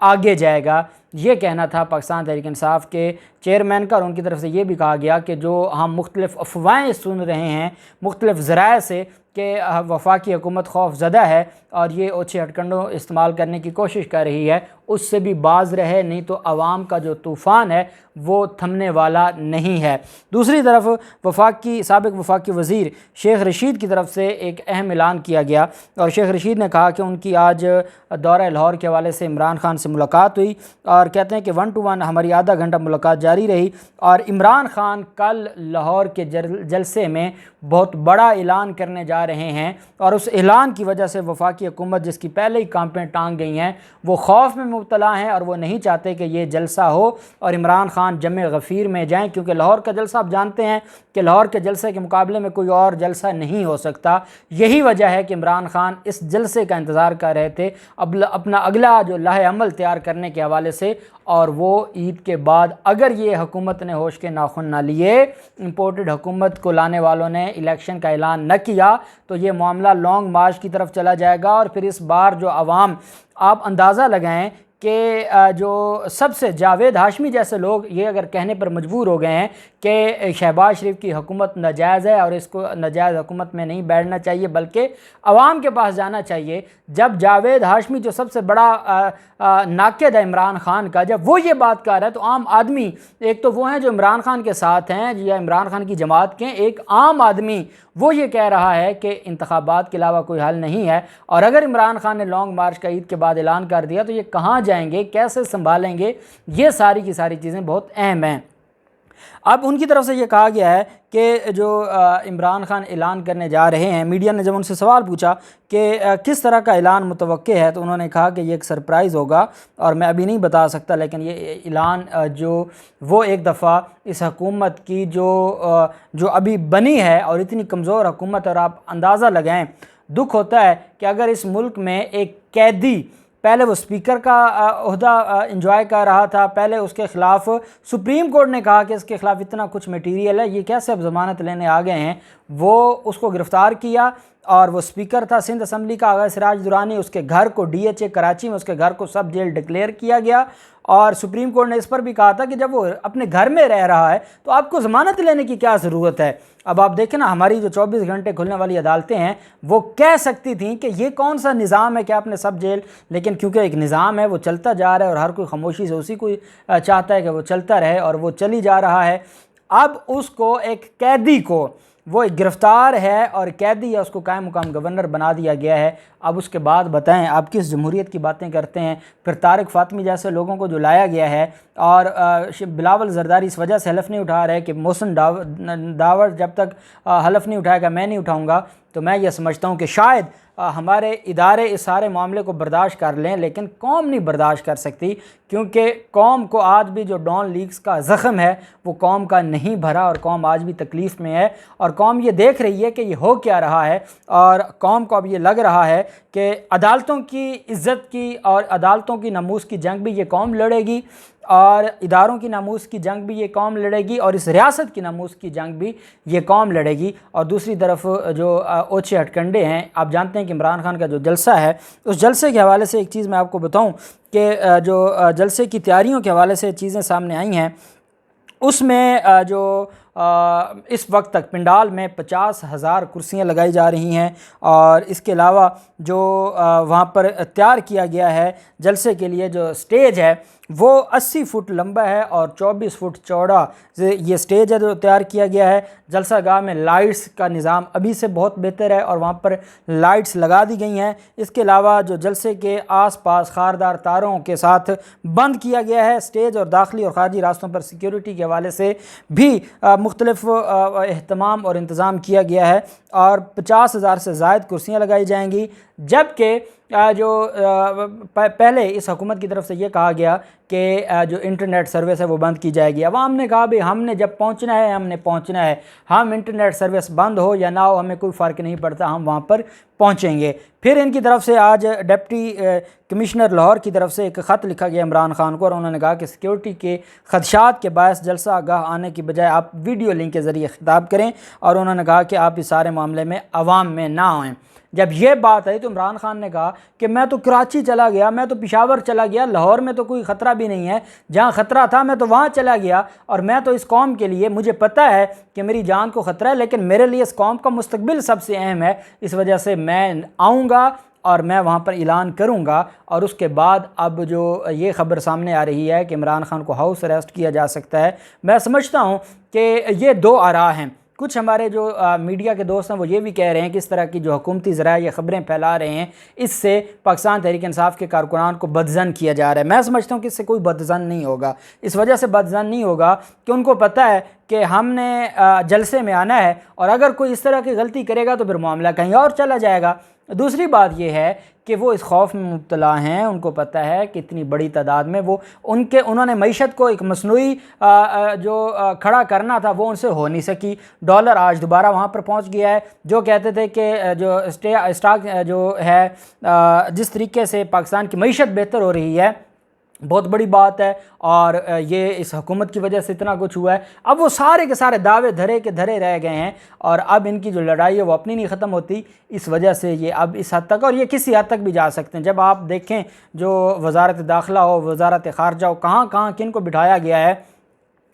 آگے جائے گا، یہ کہنا تھا پاکستان تحریک انصاف کے چیئرمین کا، اور ان کی طرف سے یہ بھی کہا گیا کہ جو ہم مختلف افواہیں سن رہے ہیں مختلف ذرائع سے کہ وفاقی حکومت خوف زدہ ہے اور یہ اوچھے ہتھکنڈوں استعمال کرنے کی کوشش کر رہی ہے، اس سے بھی باز رہے، نہیں تو عوام کا جو طوفان ہے وہ تھمنے والا نہیں ہے۔ دوسری طرف سابق وفاقی وزیر شیخ رشید کی طرف سے ایک اہم اعلان کیا گیا، اور شیخ رشید نے کہا کہ ان کی آج دورہ لاہور کے حوالے سے عمران خان سے ملاقات ہوئی، اور کہتے ہیں کہ 1 to 1 ہماری آدھا گھنٹہ ملاقات جاری رہی، اور عمران خان کل لاہور کے جلسے میں بہت بڑا اعلان کرنے جا رہے ہیں، اور اس اعلان کی وجہ سے وفاقی حکومت جس کی پہلے ہی کانپیں ٹانگ گئی ہیں وہ خوف میں مبتلا ہیں، اور وہ نہیں چاہتے کہ یہ جلسہ ہو اور عمران خان جمع غفیر میں جائیں، کیونکہ لاہور کا جلسہ آپ جانتے ہیں کہ لاہور کے جلسے کے مقابلے میں کوئی اور جلسہ نہیں ہو سکتا۔ یہی وجہ ہے کہ عمران خان اس جلسے کا انتظار کر رہے تھے اپنا اگلا جو لاہ عمل تیار کرنے کے حوالے سے، اور وہ عید کے بعد اگر یہ حکومت نے ہوش کے ناخن نہ لیے، امپورٹڈ حکومت کو لانے والوں نے الیکشن کا اعلان نہ کیا، تو یہ معاملہ لانگ مارچ کی طرف چلا جائے گا، اور پھر اس بار جو عوام، آپ اندازہ لگائیں کہ جو سب سے جاوید ہاشمی جیسے لوگ یہ اگر کہنے پر مجبور ہو گئے ہیں کہ شہباز شریف کی حکومت ناجائز ہے اور اس کو ناجائز حکومت میں نہیں بیٹھنا چاہیے بلکہ عوام کے پاس جانا چاہیے، جب جاوید ہاشمی جو سب سے بڑا ناقد ہے عمران خان کا، جب وہ یہ بات کر رہا ہے، تو عام آدمی، ایک تو وہ ہیں جو عمران خان کے ساتھ ہیں یا عمران خان کی جماعت کے، ایک عام آدمی وہ یہ کہہ رہا ہے کہ انتخابات کے علاوہ کوئی حل نہیں ہے، اور اگر عمران خان نے لانگ مارچ کا عید کے بعد اعلان کر دیا تو یہ کہاں جائیں گے، کیسے سنبھالیں گے؟ یہ ساری کی ساری چیزیں بہت اہم ہیں۔ اب ان کی طرف سے یہ کہا گیا ہے کہ جو عمران خان اعلان کرنے جا رہے ہیں، میڈیا نے جب ان سے سوال پوچھا کہ کس طرح کا اعلان متوقع ہے، تو انہوں نے کہا کہ یہ ایک سرپرائز ہوگا اور میں ابھی نہیں بتا سکتا، لیکن یہ اعلان جو وہ ایک دفعہ اس حکومت کی جو ابھی بنی ہے اور اتنی کمزور حکومت، اور آپ اندازہ لگائیں، دکھ ہوتا ہے کہ اگر اس ملک میں ایک قیدی، پہلے وہ اسپیکر کا عہدہ انجوائے کر رہا تھا، پہلے اس کے خلاف سپریم کورٹ نے کہا کہ اس کے خلاف اتنا کچھ میٹیریل ہے، یہ کیسے اب ضمانت لینے آ گئے ہیں، وہ اس کو گرفتار کیا، اور وہ اسپیکر تھا سندھ اسمبلی کا آغا سراج درانی، اس کے گھر کو DHA کراچی میں اس کے گھر کو سب جیل ڈکلیئر کیا گیا، اور سپریم کورٹ نے اس پر بھی کہا تھا کہ جب وہ اپنے گھر میں رہ رہا ہے تو آپ کو ضمانت لینے کی کیا ضرورت ہے۔ اب آپ دیکھیں نا، ہماری جو 24 گھنٹے کھلنے والی عدالتیں ہیں وہ کہہ سکتی تھیں کہ یہ کون سا نظام ہے کہ آپ نے سب جیل، لیکن کیونکہ ایک نظام ہے وہ چلتا جا رہا ہے اور ہر کوئی خاموشی سے اسی کو چاہتا ہے کہ وہ چلتا رہے، اور وہ چلی جا رہا ہے۔ اب اس کو ایک قیدی کو، وہ ایک گرفتار ہے اور قیدی ہے، اس کو قائم مقام گورنر بنا دیا گیا ہے۔ اب اس کے بعد بتائیں آپ کس جمہوریت کی باتیں کرتے ہیں؟ پھر طارق فاطمی جیسے لوگوں کو جو لایا گیا ہے، اور بلاول زرداری اس وجہ سے حلف نہیں اٹھا رہے کہ محسن داور جب تک حلف نہیں اٹھائے گا میں نہیں اٹھاؤں گا، تو میں یہ سمجھتا ہوں کہ شاید ہمارے ادارے اس سارے معاملے کو برداشت کر لیں، لیکن قوم نہیں برداشت کر سکتی، کیونکہ قوم کو آج بھی جو ڈان لیگز کا زخم ہے وہ قوم کا نہیں بھرا، اور قوم آج بھی تکلیف میں ہے، اور قوم یہ دیکھ رہی ہے کہ یہ ہو کیا رہا ہے، اور قوم کو اب یہ لگ رہا ہے کہ عدالتوں کی عزت کی اور عدالتوں کی ناموس کی جنگ بھی یہ قوم لڑے گی، اور اداروں کی ناموس کی جنگ بھی یہ قوم لڑے گی، اور اس ریاست کی ناموس کی جنگ بھی یہ قوم لڑے گی۔ اور دوسری طرف جو اوچھے ہتھکنڈے ہیں، آپ جانتے ہیں کہ عمران خان کا جو جلسہ ہے، اس جلسے کے حوالے سے ایک چیز میں آپ کو بتاؤں کہ جو جلسے کی تیاریوں کے حوالے سے چیزیں سامنے آئی ہیں، اس میں جو اس وقت تک پنڈال میں 50,000 کرسیاں لگائی جا رہی ہیں، اور اس کے علاوہ جو وہاں پر تیار کیا گیا ہے جلسے کے لیے جو سٹیج ہے وہ 80 فٹ لمبا ہے اور 24 فٹ چوڑا یہ سٹیج ہے جو تیار کیا گیا ہے۔ جلسہ گاہ میں لائٹس کا نظام ابھی سے بہت بہتر ہے اور وہاں پر لائٹس لگا دی گئی ہیں۔ اس کے علاوہ جو جلسے کے آس پاس خاردار تاروں کے ساتھ بند کیا گیا ہے سٹیج، اور داخلی اور خارجی راستوں پر سیکیورٹی کے حوالے سے بھی مختلف اہتمام اور انتظام کیا گیا ہے، اور 50,000 سے زائد کرسیاں لگائی جائیں گی۔ جبکہ جو پہلے اس حکومت کی طرف سے یہ کہا گیا کہ جو انٹرنیٹ سروس ہے وہ بند کی جائے گی۔ عوام نے کہا بھی ہم نے جب پہنچنا ہے ہم نے پہنچنا ہے، ہم انٹرنیٹ سروس بند ہو یا نہ ہو ہمیں کوئی فرق نہیں پڑتا، ہم وہاں پر پہنچیں گے۔ پھر ان کی طرف سے آج ڈپٹی کمشنر لاہور کی طرف سے ایک خط لکھا گیا عمران خان کو، اور انہوں نے کہا کہ سیکیورٹی کے خدشات کے باعث جلسہ آگاہ آنے کی بجائے آپ ویڈیو لنک کے ذریعے خطاب کریں، اور انہوں نے کہا کہ آپ اس سارے معاملے میں عوام میں نہ آئیں۔ جب یہ بات آئی تو عمران خان نے کہا کہ میں تو کراچی چلا گیا، میں تو پشاور چلا گیا، لاہور میں تو کوئی خطرہ بھی نہیں ہے، جہاں خطرہ تھا میں تو وہاں چلا گیا، اور میں تو اس قوم کے لیے، مجھے پتہ ہے کہ میری جان کو خطرہ ہے، لیکن میرے لیے اس قوم کا مستقبل سب سے اہم ہے، اس وجہ سے میں آؤں گا اور میں وہاں پر اعلان کروں گا۔ اور اس کے بعد اب جو یہ خبر سامنے آ رہی ہے کہ عمران خان کو ہاؤس اریسٹ کیا جا سکتا ہے، میں سمجھتا ہوں کہ یہ دو آراء ہیں۔ کچھ ہمارے جو میڈیا کے دوست ہیں وہ یہ بھی کہہ رہے ہیں کہ اس طرح کی جو حکومتی ذرائع یہ خبریں پھیلا رہے ہیں، اس سے پاکستان تحریک انصاف کے کارکنان کو بدظن کیا جا رہا ہے۔ میں سمجھتا ہوں کہ اس سے کوئی بدظن نہیں ہوگا، اس وجہ سے بدظن نہیں ہوگا کہ ان کو پتہ ہے کہ ہم نے جلسے میں آنا ہے، اور اگر کوئی اس طرح کی غلطی کرے گا تو پھر معاملہ کہیں اور چلا جائے گا۔ دوسری بات یہ ہے کہ وہ اس خوف میں مبتلا ہیں، ان کو پتہ ہے کہ اتنی بڑی تعداد میں انہوں نے معیشت کو ایک مصنوعی جو کھڑا کرنا تھا وہ ان سے ہو نہیں سکی۔ ڈالر آج دوبارہ وہاں پر پہنچ گیا ہے، جو کہتے تھے کہ جو اسٹاک جو ہے جس طریقے سے پاکستان کی معیشت بہتر ہو رہی ہے بہت بڑی بات ہے، اور یہ اس حکومت کی وجہ سے اتنا کچھ ہوا ہے۔ اب وہ سارے کے سارے دعوے دھرے کے دھرے رہ گئے ہیں، اور اب ان کی جو لڑائی ہے وہ اپنی نہیں ختم ہوتی، اس وجہ سے یہ اب اس حد تک، اور یہ کسی حد تک بھی جا سکتے ہیں۔ جب آپ دیکھیں جو وزارت داخلہ ہو، وزارت خارجہ ہو، کہاں کہاں کن کو بٹھایا گیا ہے،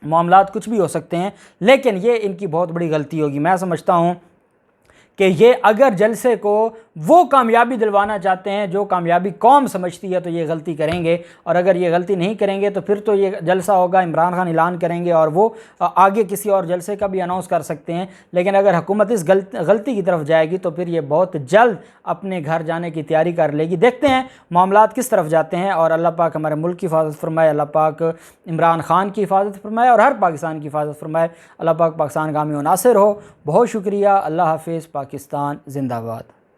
معاملات کچھ بھی ہو سکتے ہیں، لیکن یہ ان کی بہت بڑی غلطی ہوگی۔ میں سمجھتا ہوں کہ یہ اگر جلسے کو وہ کامیابی دلوانا چاہتے ہیں جو کامیابی قوم سمجھتی ہے تو یہ غلطی کریں گے، اور اگر یہ غلطی نہیں کریں گے تو پھر تو یہ جلسہ ہوگا، عمران خان اعلان کریں گے اور وہ آگے کسی اور جلسے کا بھی اناؤنس کر سکتے ہیں۔ لیکن اگر حکومت اس غلطی کی طرف جائے گی تو پھر یہ بہت جلد اپنے گھر جانے کی تیاری کر لے گی۔ دیکھتے ہیں معاملات کس طرف جاتے ہیں، اور اللہ پاک ہمارے ملک کی حفاظت فرمائے، اللہ پاک عمران خان کی حفاظت فرمائے اور ہر پاکستان کی حفاظت فرمائے۔ اللہ پاک پاکستان گامی و ناصر ہو۔ بہت شکریہ، اللہ حافظ، پاکستان زندہ باد۔